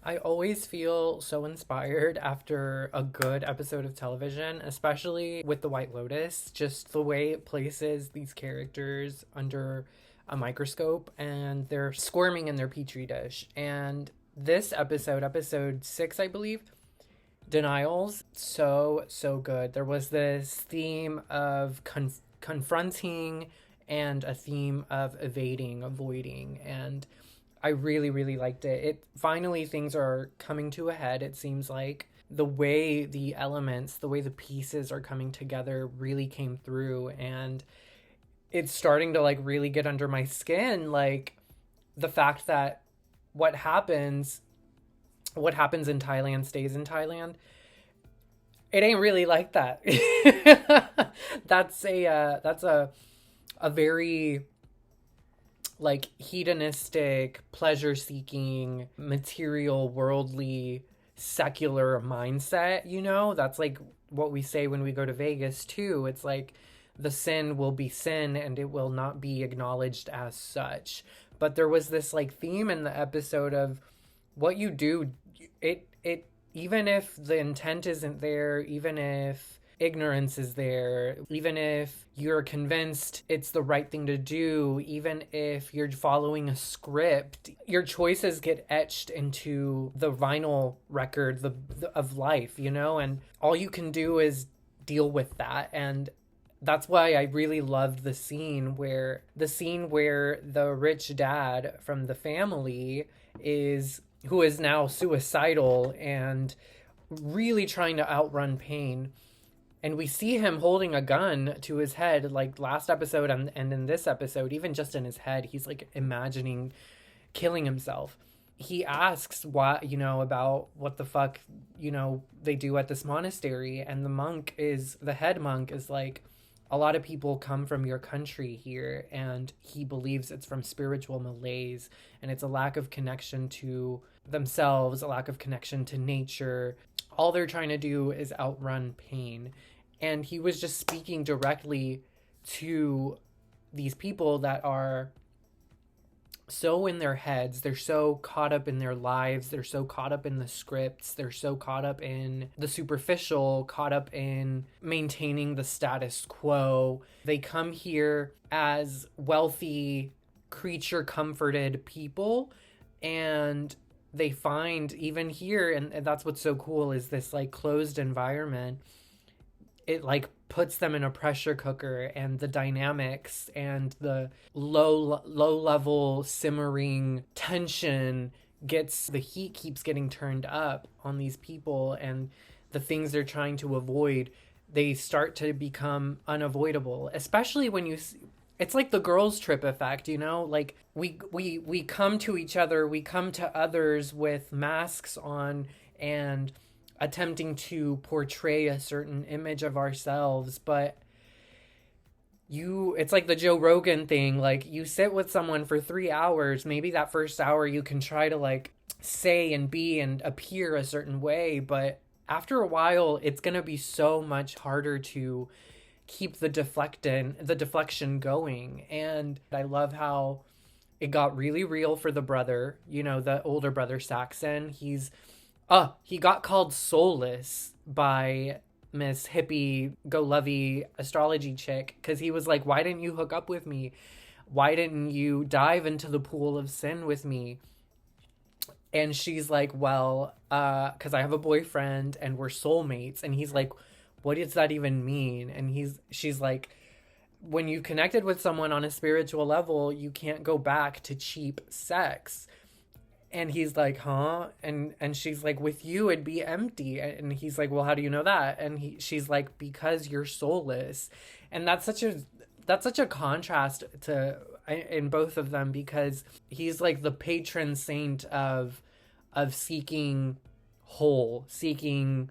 I always feel so inspired after a good episode of television, especially with The White Lotus, just the way it places these characters under a microscope and they're squirming in their petri dish. And this episode, episode 6, I believe, Denials, so good. There was this theme of confronting and a theme of evading, avoiding, and I really, really liked it. It finally, things are coming to a head. It seems like the way the elements, the way the pieces are coming together really came through, and it's starting to like really get under my skin. Like the fact that what happens, what happens in Thailand stays in Thailand. It ain't really like that. That's a very like hedonistic, pleasure seeking, material, worldly, secular mindset, you know? That's like what we say when we go to Vegas too. It's like the sin will be sin and it will not be acknowledged as such. But there was this like theme in the episode of what you do, it even if the intent isn't there, even if ignorance is there, even if you're convinced it's the right thing to do, even if you're following a script, your choices get etched into the vinyl record of life, you know, and all you can do is deal with that. And that's why I really loved the scene where the rich dad from the family is who is now suicidal and really trying to outrun pain. And we see him holding a gun to his head, like last episode and in this episode, even just in his head, he's like imagining killing himself. He asks what, you know, about what the fuck, you know, they do at this monastery. And the head monk is like, a lot of people come from your country here, and he believes it's from spiritual malaise, and it's a lack of connection to themselves, a lack of connection to nature. All they're trying to do is outrun pain. And he was just speaking directly to these people that are so in their heads, they're so caught up in their lives, they're so caught up in the scripts, they're so caught up in the superficial, caught up in maintaining the status quo. They come here as wealthy, creature comforted people, and they find even here, and that's what's so cool, is this like closed environment. It like puts them in a pressure cooker, and the dynamics and the low level simmering tension the heat keeps getting turned up on these people, and the things they're trying to avoid, they start to become unavoidable, especially when it's like the girls trip effect, you know, like we come to each other, we come to others with masks on and attempting to portray a certain image of ourselves, but it's like the Joe Rogan thing, like you sit with someone for 3 hours, maybe that first hour you can try to like say and be and appear a certain way, but after a while it's going to be so much harder to keep the deflection going. And I love how it got really real for the brother, you know, the older brother Saxon. He got called soulless by Miss Hippie Go Lovey astrology chick, because he was like, why didn't you hook up with me? Why didn't you dive into the pool of sin with me? And she's like, well, because I have a boyfriend and we're soulmates. And he's like, what does that even mean? And she's like, when you connected with someone on a spiritual level, you can't go back to cheap sex. And he's like, huh? And she's like, with you, it'd be empty. And he's like, well, how do you know that? And she's like, because you're soulless. And that's such a contrast in both of them, because he's like the patron saint of seeking seeking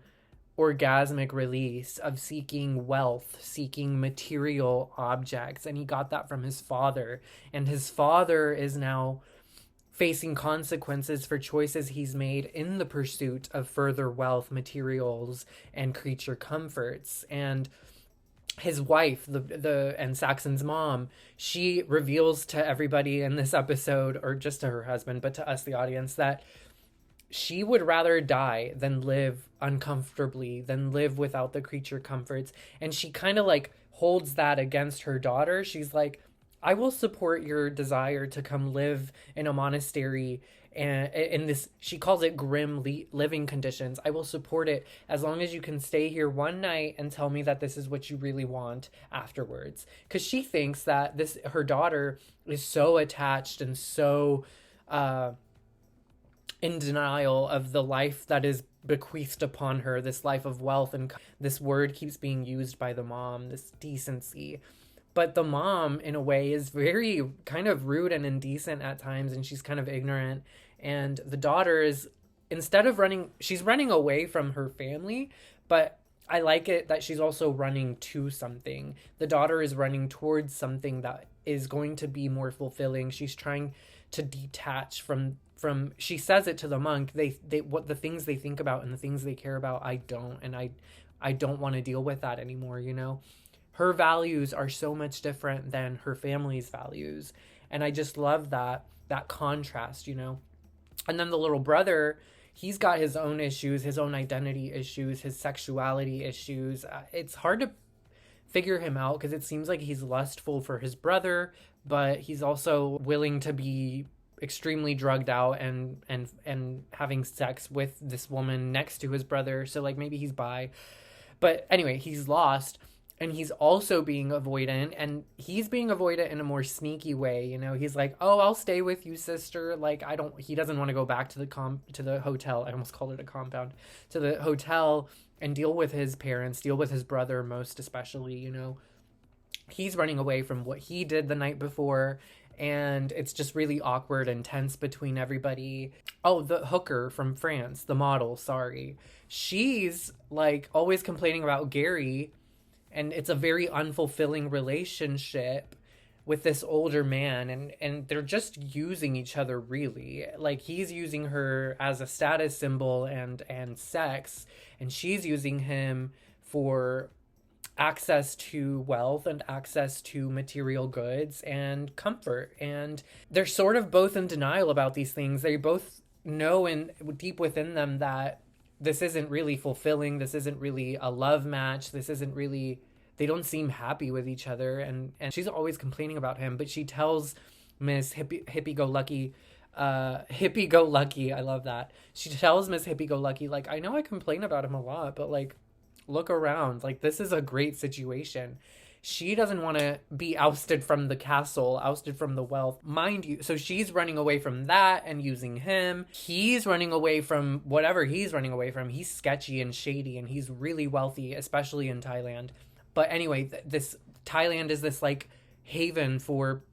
orgasmic release, of seeking wealth, seeking material objects. And he got that from his father. And his father is now facing consequences for choices he's made in the pursuit of further wealth, materials, and creature comforts. And his wife, and Saxon's mom, she reveals to everybody in this episode, or just to her husband, but to us, the audience, that she would rather die than live uncomfortably, than live without the creature comforts. And she kind of like holds that against her daughter. She's like, I will support your desire to come live in a monastery and in this, she calls it grim living conditions. I will support it as long as you can stay here one night and tell me that this is what you really want afterwards. Because she thinks that this, her daughter is so attached and so in denial of the life that is bequeathed upon her, this life of wealth, and this word keeps being used by the mom, this decency. But the mom, in a way, is very kind of rude and indecent at times, and she's kind of ignorant. And the daughter is, instead of running, she's running away from her family, but I like it that she's also running to something. The daughter is running towards something that is going to be more fulfilling. She's trying to detach from she says it to the monk, they what the things they think about and the things they care about, I don't, and I don't want to deal with that anymore, you know. Her values are so much different than her family's values, and I just love that contrast, you know. And then the little brother, he's got his own issues, his own identity issues, his sexuality issues. It's hard to figure him out because it seems like he's lustful for his brother, but he's also willing to be extremely drugged out and having sex with this woman next to his brother. So like maybe he's bi. But anyway, he's lost. And he's also being avoidant, and he's being avoidant in a more sneaky way. You know, he's like, "Oh, I'll stay with you, sister." Like, he doesn't want to go back to the hotel. I almost called it a compound, to the hotel and deal with his parents, deal with his brother, most especially, you know. He's running away from what he did the night before, and it's just really awkward and tense between everybody. Oh, the hooker from France, the model, sorry. She's like always complaining about Gary, and it's a very unfulfilling relationship with this older man, and they're just using each other, really. Like, he's using her as a status symbol and sex, and she's using him for access to wealth and access to material goods and comfort. And they're sort of both in denial about these things. They both know in deep within them that this isn't really fulfilling. This isn't really a love match. This isn't really, they don't seem happy with each other. And she's always complaining about him, but she tells Miss Hippie-Go-Lucky, I love that. She tells Miss Hippie-Go-Lucky, like, I know I complain about him a lot, but like, look around. Like, this is a great situation. She doesn't want to be ousted from the castle, ousted from the wealth, mind you. So she's running away from that and using him. He's running away from whatever he's running away from. He's sketchy and shady, and he's really wealthy, especially in Thailand. But anyway, this Thailand is this like haven for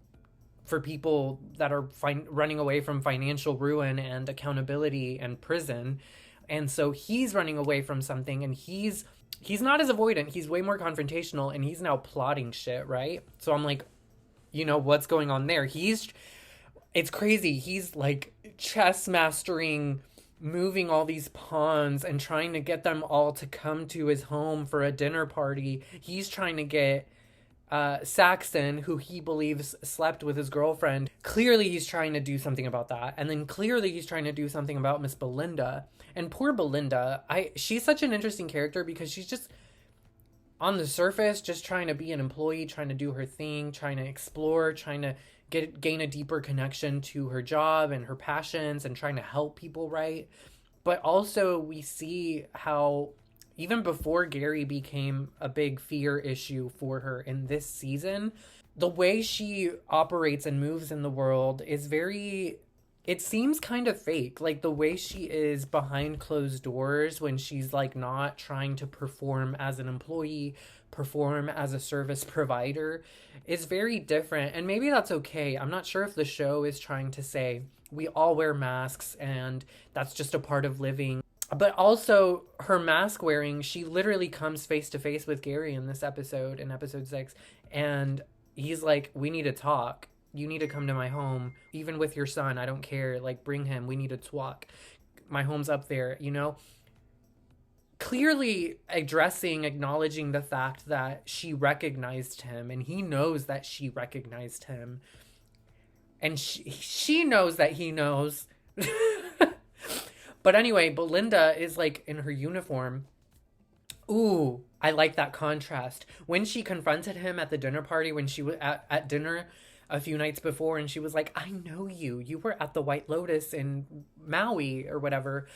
people that are running away from financial ruin and accountability and prison. And so he's running away from something, and he's not as avoidant. He's way more confrontational, and he's now plotting shit, right? So I'm like, you know, what's going on there? It's crazy. He's like chess mastering, moving all these pawns and trying to get them all to come to his home for a dinner party. He's trying to get Saxon, who he believes slept with his girlfriend. Clearly he's trying to do something about that. And then clearly he's trying to do something about Miss Belinda. And poor Belinda, she's such an interesting character because she's just on the surface, just trying to be an employee, trying to do her thing, trying to explore, trying to gain a deeper connection to her job and her passions, and trying to help people, right? But also we see how even before Gary became a big fear issue for her in this season, the way she operates and moves in the world is it seems kind of fake. Like the way she is behind closed doors when she's like not trying to perform as an employee, perform as a service provider, is very different. And maybe that's okay. I'm not sure if the show is trying to say we all wear masks and that's just a part of living. But also, her mask wearing, she literally comes face to face with Gary in this episode, in episode 6, and he's like, we need to talk. You need to come to my home, even with your son. I don't care. Like, bring him. We need to talk. My home's up there, you know? Clearly acknowledging the fact that she recognized him, and he knows that she recognized him. And she knows that he knows. But anyway, Belinda is like in her uniform. Ooh, I like that contrast. When she confronted him at the dinner party, when she was at dinner a few nights before, and she was like, I know you. You were at the White Lotus in Maui or whatever.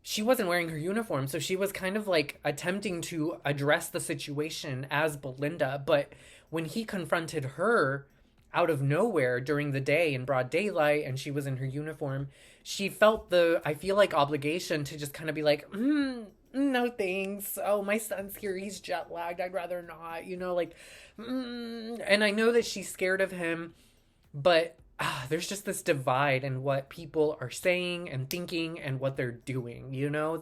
She wasn't wearing her uniform. So she was kind of like attempting to address the situation as Belinda. But when he confronted her out of nowhere during the day in broad daylight and she was in her uniform, she felt I feel like, obligation to just kind of be like, no thanks. Oh, my son's here. He's jet lagged. I'd rather not, like, and I know that she's scared of him, but there's just this divide in what people are saying and thinking and what they're doing,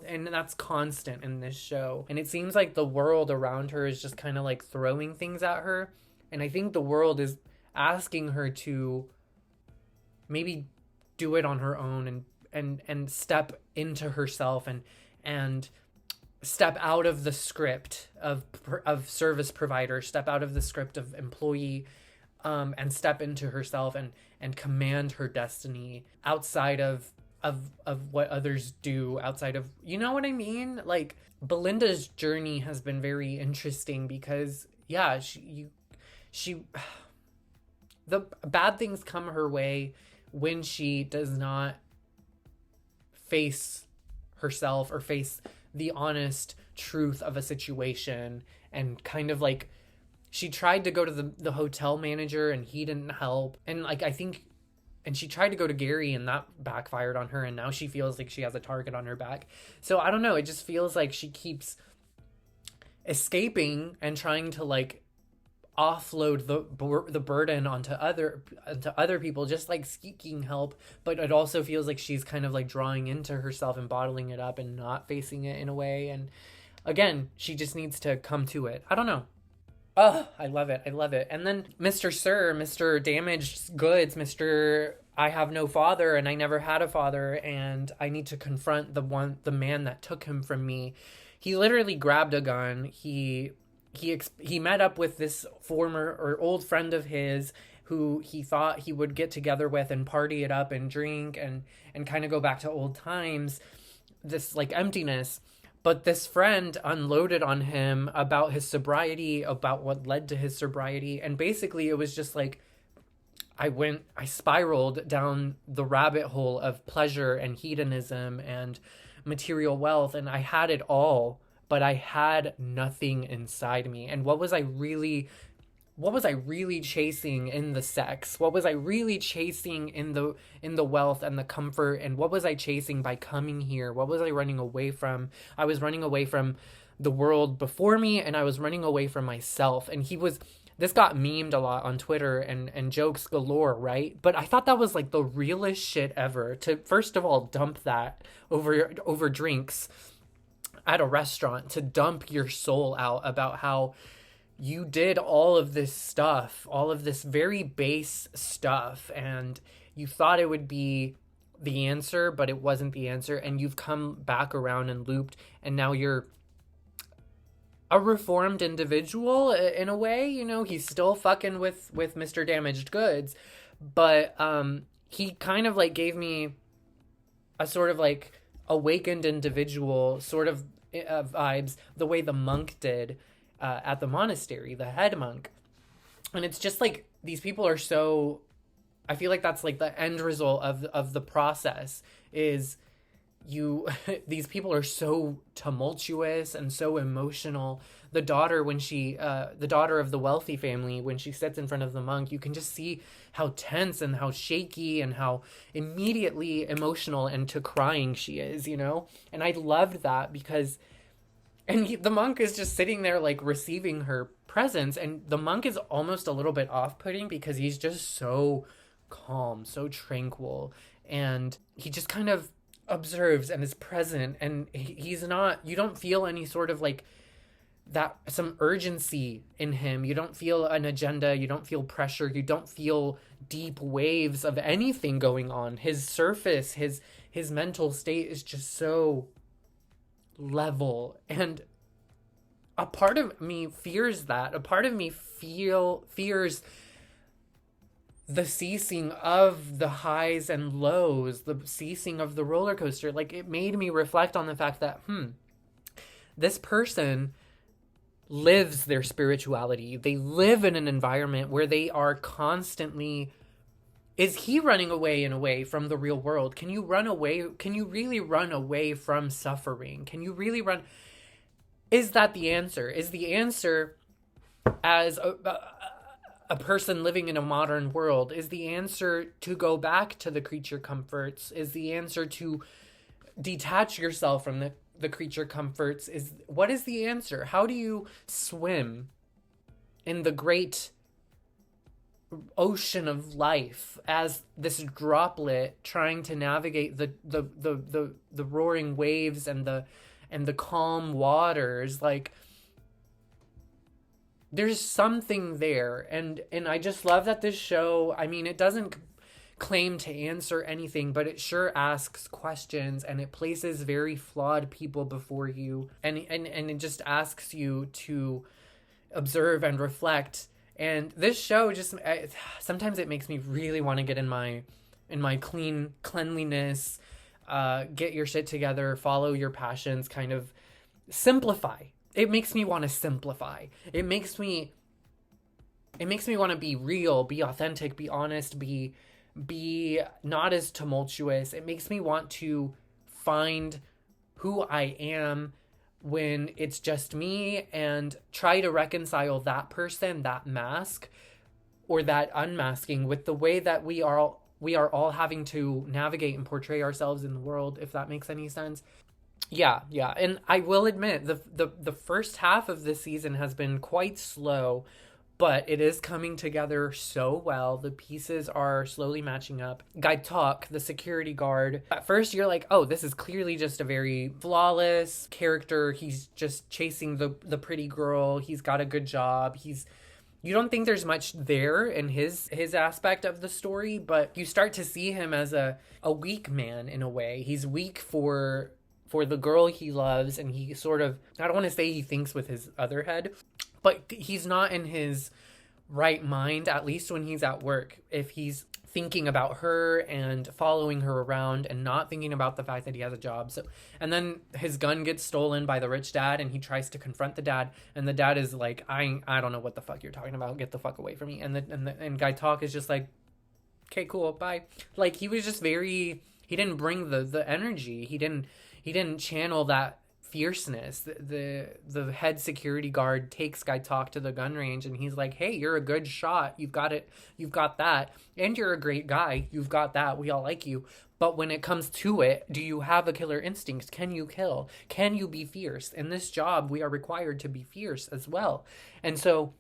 and that's constant in this show. And it seems like the world around her is just kind of like throwing things at her. And I think the world is asking her to maybe do it on her own and step into herself and step out of the script of service provider, step out of the script of employee, and step into herself and command her destiny outside of what others do, outside of, you know what I mean? Like, Belinda's journey has been very interesting because, yeah, she the bad things come her way when she does not face herself or face the honest truth of a situation. And kind of like, she tried to go to the hotel manager and he didn't help, and like, I think, and she tried to go to Gary and that backfired on her, and now she feels like she has a target on her back. So I don't know, it just feels like she keeps escaping and trying to like offload the burden onto other people, just like seeking help, but it also feels like she's kind of like drawing into herself and bottling it up and not facing it in a way. And again, she just needs to come to it. I don't know. Oh, I love it. And then Mr. Damaged Goods, Mr. I have no father and I never had a father and I need to confront the man that took him from me. He literally grabbed a gun. He met up with this former or old friend of his who he thought he would get together with and party it up and drink and kind of go back to old times, this like emptiness. But this friend unloaded on him about his sobriety, about what led to his sobriety. And basically it was just like, I spiraled down the rabbit hole of pleasure and hedonism and material wealth, and I had it all, but I had nothing inside me. And what was I really chasing in the sex? What was I really chasing in the wealth and the comfort? And what was I chasing by coming here? What was I running away from? I was running away from the world before me, and I was running away from myself. And this got memed a lot on Twitter and jokes galore, right? But I thought that was like the realest shit ever, to first of all dump that over drinks at a restaurant, to dump your soul out about how you did all of this stuff, all of this very base stuff, and you thought it would be the answer, but it wasn't the answer, and you've come back around and looped, and now you're a reformed individual in a way. He's still fucking with Mr. Damaged Goods, but he kind of like gave me a sort of like awakened individual sort of vibes, the way the monk did at the monastery, the head monk. And it's just like, these people are so, I feel like that's like the end result of the process is these people are so tumultuous and so emotional. The daughter, the daughter of the wealthy family, when she sits in front of the monk, you can just see how tense and how shaky and how immediately emotional and to crying she is, And I loved that because, the monk is just sitting there like receiving her presence, and the monk is almost a little bit off-putting because he's just so calm, so tranquil, and he just kind of observes and is present, and he's not, you don't feel any sort of like that, some urgency in him. You don't feel an agenda, you don't feel pressure, you don't feel deep waves of anything going on. His surface, his mental state is just so level, and a part of me fears that. A part of me fears the ceasing of the highs and lows, the ceasing of the roller coaster. Like, it made me reflect on the fact that, this person lives their spirituality. They live in an environment where they are constantly. Is he running away in a way from the real world? Can you run away? Can you really run away from suffering? Can you really run? Is that the answer? Is the answer, as a person living in a modern world, is the answer to go back to the creature comforts? Is the answer to detach yourself from the creature comforts? What is the answer? How do you swim in the great ocean of life as this droplet trying to navigate the roaring waves and the calm waters? Like, there's something there, and I just love that this show, I mean, it doesn't claim to answer anything, but it sure asks questions, and it places very flawed people before you, and it just asks you to observe and reflect. And this show just, sometimes it makes me really want to get in my cleanliness, get your shit together, follow your passions, kind of simplify. It makes me want to simplify. It makes me want to be real, be authentic, be honest, be not as tumultuous. It makes me want to find who I am when it's just me, and try to reconcile that person, that mask, or that unmasking with the way that we are all having to navigate and portray ourselves in the world, if that makes any sense. Yeah. And I will admit, the first half of this season has been quite slow, but it is coming together so well. The pieces are slowly matching up. Gaitok, the security guard, at first you're like, oh, this is clearly just a very flawless character. He's just chasing the pretty girl. He's got a good job. You don't think there's much there in his aspect of the story, but you start to see him as a weak man in a way. He's weak for the girl he loves, and he sort of, I don't want to say he thinks with his other head, but he's not in his right mind, at least when he's at work. If he's thinking about her and following her around and not thinking about the fact that he has a job. So, and then his gun gets stolen by the rich dad, and he tries to confront the dad, and the dad is like, I don't know what the fuck you're talking about. Get the fuck away from me. And Gaitok is just like, okay, cool, bye. Like, he was just he didn't bring the energy. He didn't channel that fierceness. The head security guard takes Gaitok to the gun range, and he's like, hey, you're a good shot. You've got it. You've got that. And you're a great guy. You've got that. We all like you. But when it comes to it, do you have a killer instinct? Can you kill? Can you be fierce? In this job, we are required to be fierce as well. And so,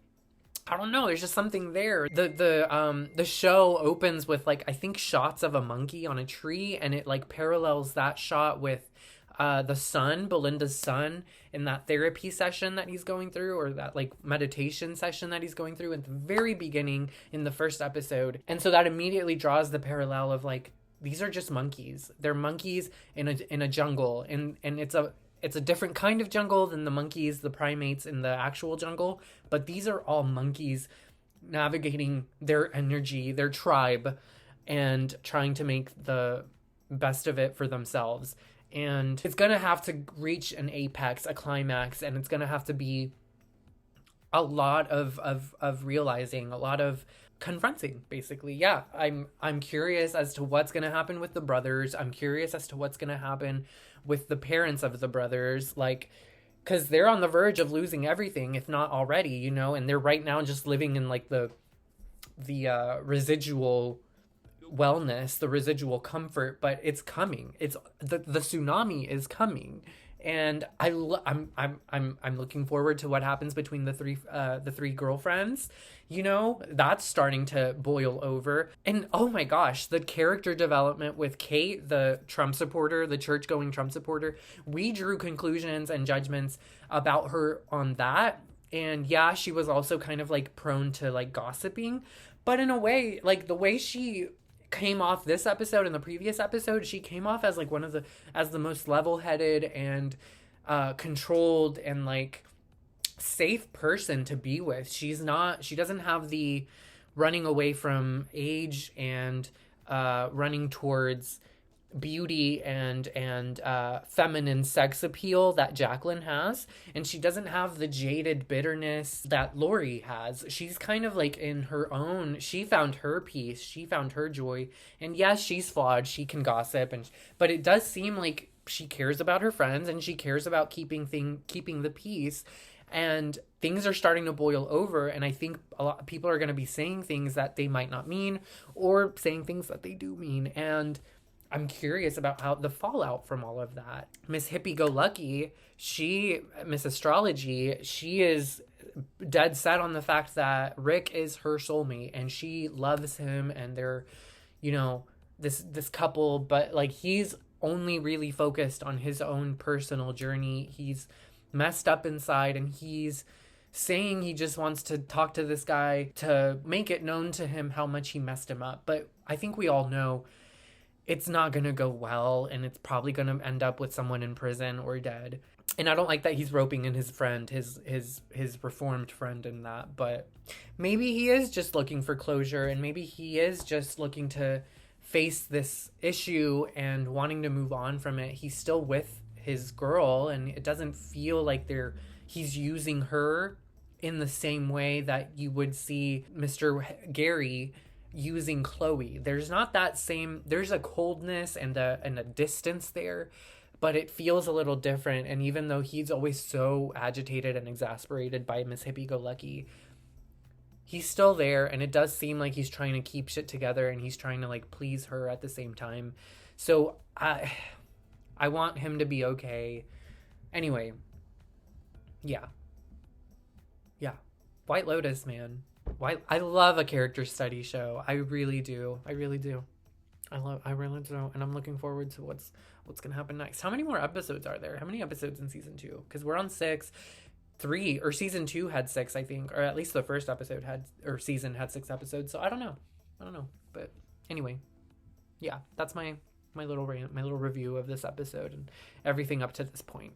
I don't know, there's just something there. The show opens with, like, I think shots of a monkey on a tree, and it like parallels that shot with the son, Belinda's son, in that therapy session that he's going through, or that like meditation session that he's going through at the very beginning in the first episode. And so that immediately draws the parallel of, like, these are just monkeys. They're monkeys in a jungle, and it's a different kind of jungle than the monkeys, the primates in the actual jungle, but these are all monkeys navigating their energy, their tribe, and trying to make the best of it for themselves. And it's going to have to reach an apex, a climax, and it's going to have to be a lot of realizing, a lot of confronting, basically. Yeah, I'm curious as to what's going to happen with the brothers. I'm curious as to what's going to happen with the parents of the brothers, like, because they're on the verge of losing everything, if not already, you know, and they're right now just living in like the residual wellness, the residual comfort, but it's coming. It's the tsunami is coming, and I'm looking forward to what happens between the three girlfriends. You know, that's starting to boil over. And oh my gosh, the character development with Kate, the Trump supporter, the church-going Trump supporter, we drew conclusions and judgments about her on that. And yeah, she was also kind of like prone to like gossiping, but in a way, like the way she came off this episode and the previous episode, she came off as like as the most level-headed and controlled and like safe person to be with. She doesn't have the running away from age and running towards beauty and feminine sex appeal that Jacqueline has, and she doesn't have the jaded bitterness that Lori has. She's kind of like in her own, she found her peace, she found her joy, and yes, she's flawed, she can gossip, and but it does seem like she cares about her friends and she cares about keeping the peace. And things are starting to boil over, and I think a lot of people are going to be saying things that they might not mean, or saying things that they do mean, and I'm curious about how the fallout from all of that. Miss Hippie Go Lucky, Miss Astrology, she is dead set on the fact that Rick is her soulmate and she loves him, and they're, you know, this couple, but like he's only really focused on his own personal journey. He's messed up inside, and he's saying he just wants to talk to this guy to make it known to him how much he messed him up. But I think we all know it's not going to go well, and it's probably going to end up with someone in prison or dead. And I don't like that he's roping in his friend, his reformed friend in that, but maybe he is just looking for closure, and maybe he is just looking to face this issue and wanting to move on from it. He's still with his girl, and it doesn't feel like he's using her in the same way that you would see Mr. Gary using Chloe. There's not that same, there's a coldness and a distance there, but it feels a little different. And even though he's always so agitated and exasperated by Miss Hippie Go Lucky, he's still there, and it does seem like he's trying to keep shit together, and he's trying to like please her at the same time. So I want him to be okay. Anyway, yeah. White Lotus, man. I love a character study show. I really do. I really do. I really do. And I'm looking forward to what's going to happen next. How many more episodes are there? How many episodes in season 2? Because we're on 6. 3, or season 2 had 6, I think. Or at least the first episode season had 6 episodes. So I don't know. But anyway, yeah, that's my little rant, my little review of this episode and everything up to this point.